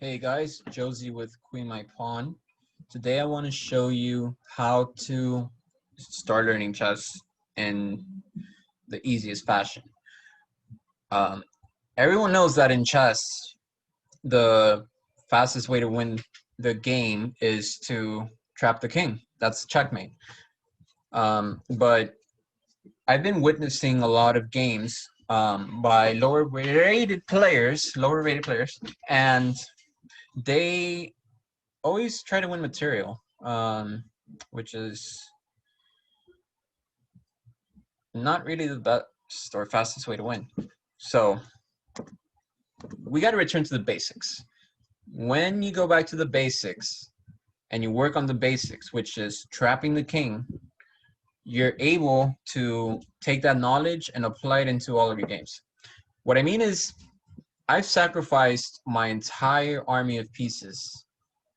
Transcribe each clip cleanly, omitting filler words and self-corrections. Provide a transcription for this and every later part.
Hey guys, Josie with Queen My Pawn. Today I want to show you how to start learning chess in the easiest fashion. Um, Everyone knows that in chess, the fastest way to win the game is to trap the king. That's checkmate. But I've been witnessing a lot of games by lower rated players, and they always try to win material, which is not really the best or fastest way to win. So we got to return to the basics. When you go back to the basics and you work on the basics, which is trapping the king, you're able to take that knowledge and apply it into all of your games. What I mean is, I've sacrificed my entire army of pieces,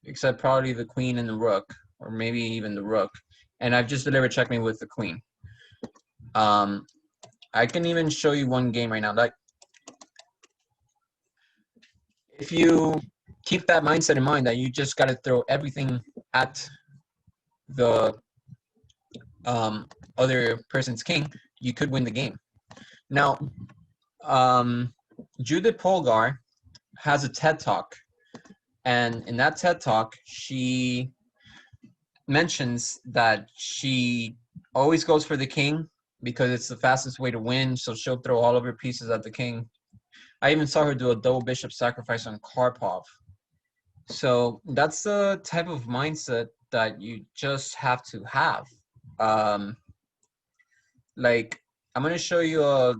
except probably the queen and the rook, or maybe even the rook, and I've just delivered checkmate with the queen. I can even show you one game right now. Like, if you keep that mindset in mind that you just got to throw everything at the other person's king, you could win the game. Now, Judith Polgar has a TED Talk, and in that TED Talk, she mentions that she always goes for the king because it's the fastest way to win, so she'll throw all of her pieces at the king. I even saw her do a double bishop sacrifice on Karpov. So that's the type of mindset that you just have to have. Like, I'm going to show you a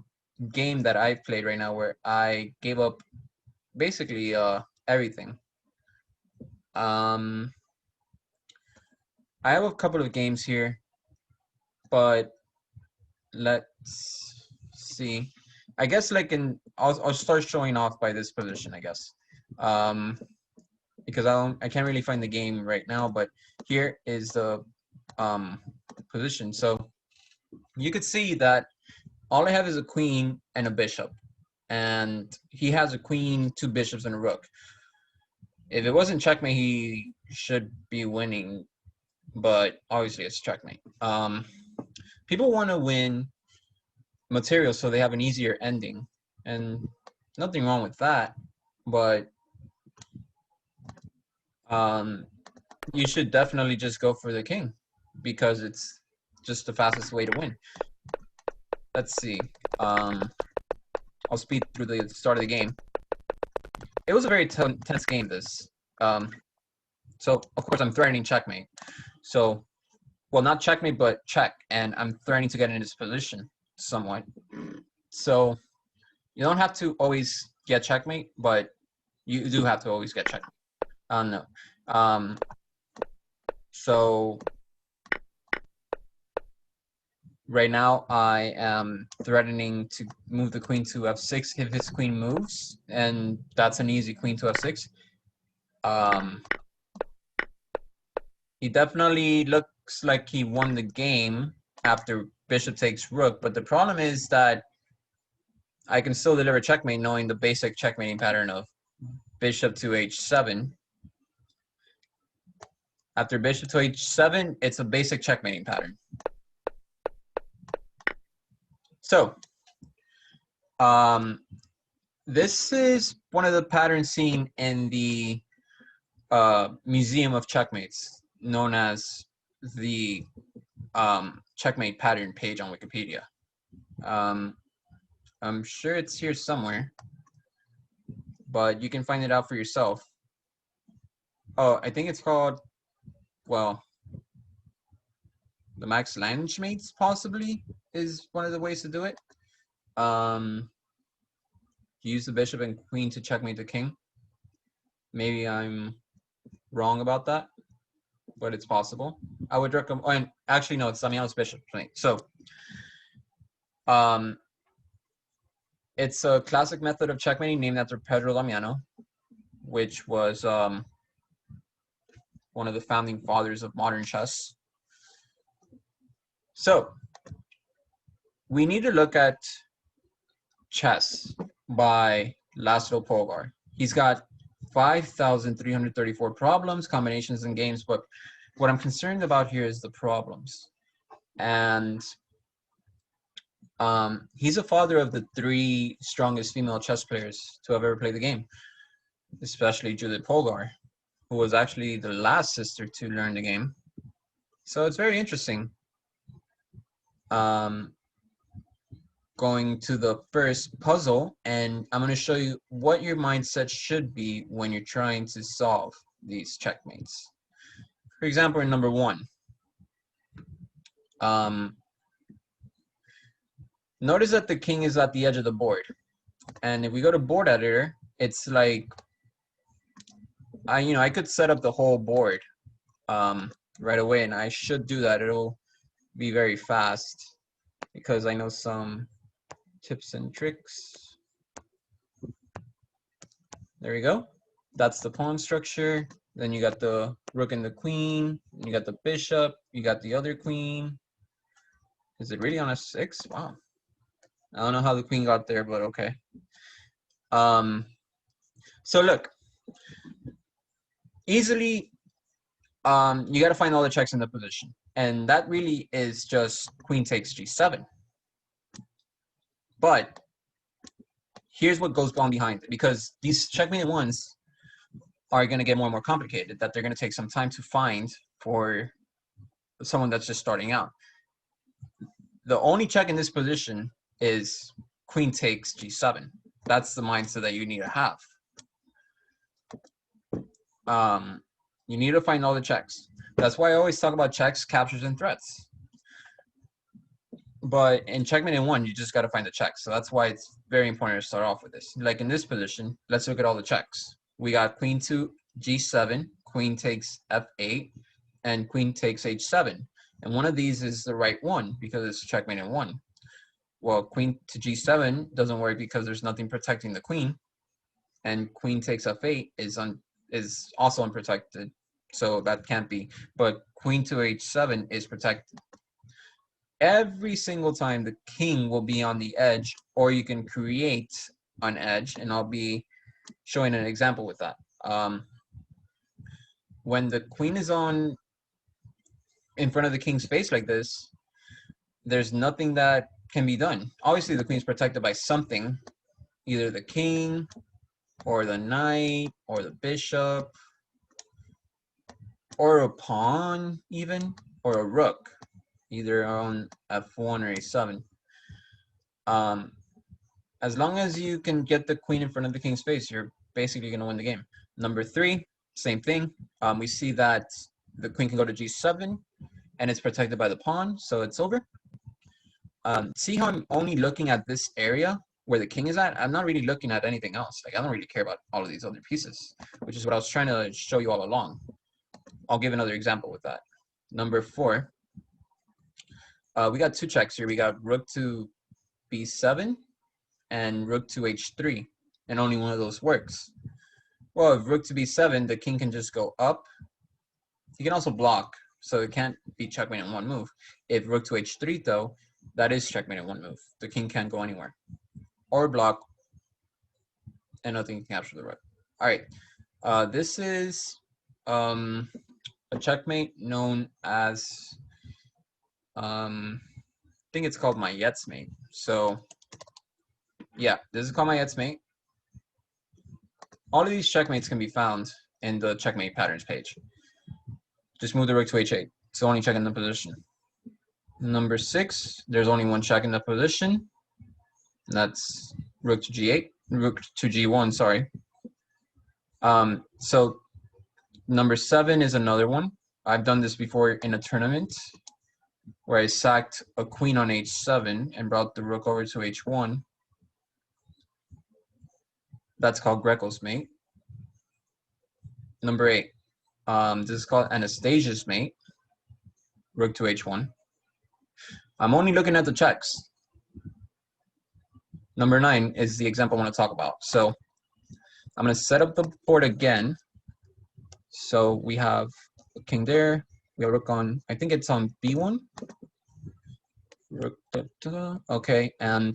game that I played right now where I gave up basically everything. I have a couple of games here, but let's see. I guess like I'll start showing off by this position, I guess. Because I can't really find the game right now, but here is the position. So you could see that all I have is a queen and a bishop, and he has a queen, two bishops, and a rook. If it wasn't checkmate, he should be winning, but obviously it's checkmate. People want to win material so they have an easier ending, and nothing wrong with that, but you should definitely just go for the king because it's just the fastest way to win. Let's see. I'll speed through the start of the game. It was a very tense game, this. So, of course, I'm threatening checkmate. So, well, not checkmate, but check. And I'm threatening to get in this position somewhat. So, you don't have to always get checkmate, but you do have to always get checkmate. No. So, right now I am threatening to move the queen to f6 if his queen moves, and that's an easy queen to f6. He definitely looks like he won the game after bishop takes rook, but the problem is that I can still deliver checkmate knowing the basic checkmating pattern of bishop to h7. After bishop to h7, it's a basic checkmating pattern. So, this is one of the patterns seen in the Museum of Checkmates, known as the checkmate pattern page on Wikipedia. I'm sure it's here somewhere, but you can find it out for yourself. Oh, I think it's called, well, the Max Lange possibly is one of the ways to do it. Use the bishop and queen to checkmate the king. Maybe I'm wrong about that, but it's possible. I would recommend. Oh, and actually, no, it's Damiano's bishop. So, it's a classic method of checkmating named after Pedro Damiano, which was one of the founding fathers of modern chess. So, we need to look at Chess by Laszlo Polgar. He's got 5,334 problems, combinations, and games. But what I'm concerned about here is the problems. And he's a father of the 3 strongest female chess players to have ever played the game, especially Judith Polgar, who was actually the last sister to learn the game. So it's very interesting. Going to the first puzzle, and I'm going to show you what your mindset should be when you're trying to solve these checkmates. For example, in number 1, notice that the king is at the edge of the board. And if we go to board editor, it's like, I could set up the whole board right away, and I should do that. It'll be very fast because I know some tips and tricks. There we go. That's the pawn structure. Then you got the rook and the queen. You got the bishop. You got the other queen. Is it really on a 6? Wow. I don't know how the queen got there, but okay. So look, easily, you got to find all the checks in the position. And that really is just queen takes g7. But here's what goes on behind it, because these checkmate ones are going to get more and more complicated, that they're going to take some time to find for someone that's just starting out. The only check in this position is queen takes g7. That's the mindset that you need to have. You need to find all the checks. That's why I always talk about checks, captures, and threats. But in checkmate in 1, you just got to find the checks. So that's why it's very important to start off with this. Like in this position, let's look at all the checks. We got queen to g7, queen takes f8, and queen takes h7. And one of these is the right one because it's checkmate in 1. Well, queen to g7 doesn't work because there's nothing protecting the queen. And queen takes f8 is also unprotected, so that can't be. But queen to h7 is protected. Every single time the king will be on the edge, or you can create an edge, and I'll be showing an example with that. When the queen is on in front of the king's face like this, there's nothing that can be done. Obviously, the queen's protected by something, either the king, or the knight, or the bishop, or a pawn even, or a rook, either on f1 or a7. As long as you can get the queen in front of the king's face, you're basically going to win the game. Number 3, same thing. We see that the queen can go to g7, and it's protected by the pawn, so it's over. See how I'm only looking at this area where the king is at? I'm not really looking at anything else. Like, I don't really care about all of these other pieces, which is what I was trying to show you all along. I'll give another example with that. Number 4, we got 2 checks here. We got rook to b7 and rook to h3, and only one of those works. Well, if rook to b7, the king can just go up. He can also block, so it can't be checkmate in 1 move. If rook to h3, though, that is checkmate in 1 move. The king can't go anywhere. Or block, and nothing can capture the rook. All right, this is a checkmate known as, I think it's called my Checkmate. So yeah, this is called my Checkmate. All of these checkmates can be found in the checkmate patterns page. Just move the rook to h8. It's the only check in the position. Number 6, there's only one check in the position. And that's rook to g8, rook to g1, sorry. So number 7 is another one. I've done this before in a tournament where I sacked a queen on h7 and brought the rook over to h1. That's called Greco's mate. Number 8, this is called Anastasia's mate. Rook to h1. I'm only looking at the checks. Number 9 is the example I want to talk about. So I'm going to set up the board again. So we have a king there. We have a rook on, I think it's on b1. Rook, okay, and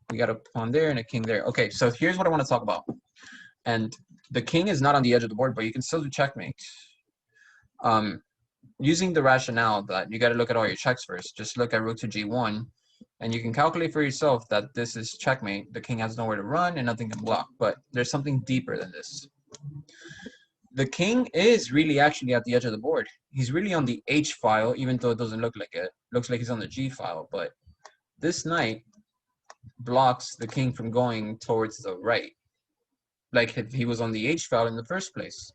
we got a pawn there and a king there. Okay, so here's what I want to talk about. And the king is not on the edge of the board, but you can still do checkmate. Using the rationale that you got to look at all your checks first. Just look at rook to g1, and you can calculate for yourself that this is checkmate. The king has nowhere to run and nothing can block, but there's something deeper than this. The king is really actually at the edge of the board. He's really on the H file, even though it doesn't look like it. Looks like he's on the G file, but this knight blocks the king from going towards the right, like if he was on the H file in the first place.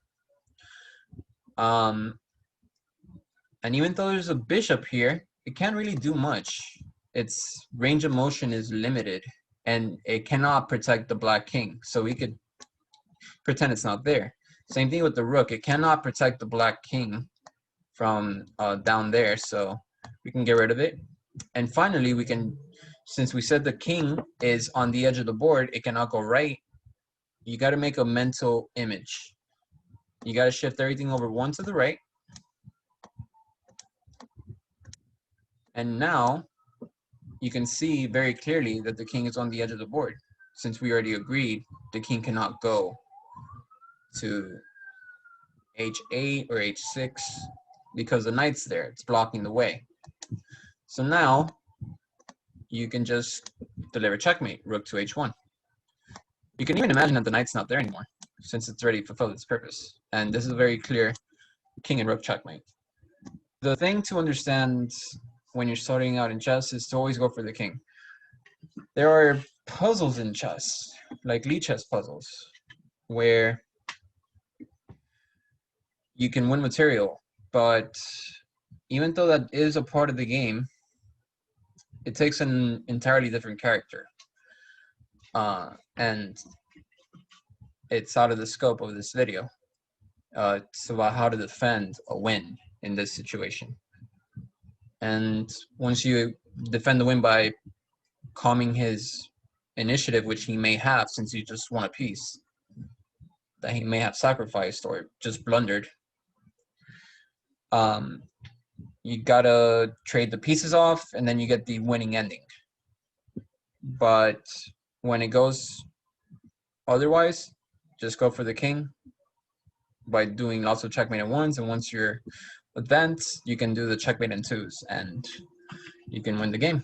And even though there's a bishop here, it can't really do much. Its range of motion is limited, and it cannot protect the black king, so we could pretend it's not there. Same thing with the rook. It cannot protect the black king from down there, so we can get rid of it. And finally, we can, since we said the king is on the edge of the board, it cannot go right. You got to make a mental image. You got to shift everything over one to the right. And now you can see very clearly that the king is on the edge of the board. Since we already agreed, the king cannot go to h8 or h6 because the knight's there. It's blocking the way. So now you can just deliver checkmate, rook to h1. You can even imagine that the knight's not there anymore since it's already fulfilled its purpose. And this is a very clear king and rook checkmate. The thing to understand when you're starting out in chess is to always go for the king. There are puzzles in chess, like Lichess puzzles, where you can win material, but even though that is a part of the game, it takes an entirely different character. And it's out of the scope of this video. It's about how to defend a win in this situation. And once you defend the win by calming his initiative, which he may have since he just won a piece, that he may have sacrificed or just blundered, you gotta trade the pieces off and then you get the winning ending. But when it goes otherwise, just go for the king by doing lots of checkmate at once, and once you're advanced, you can do the checkmate in twos and you can win the game.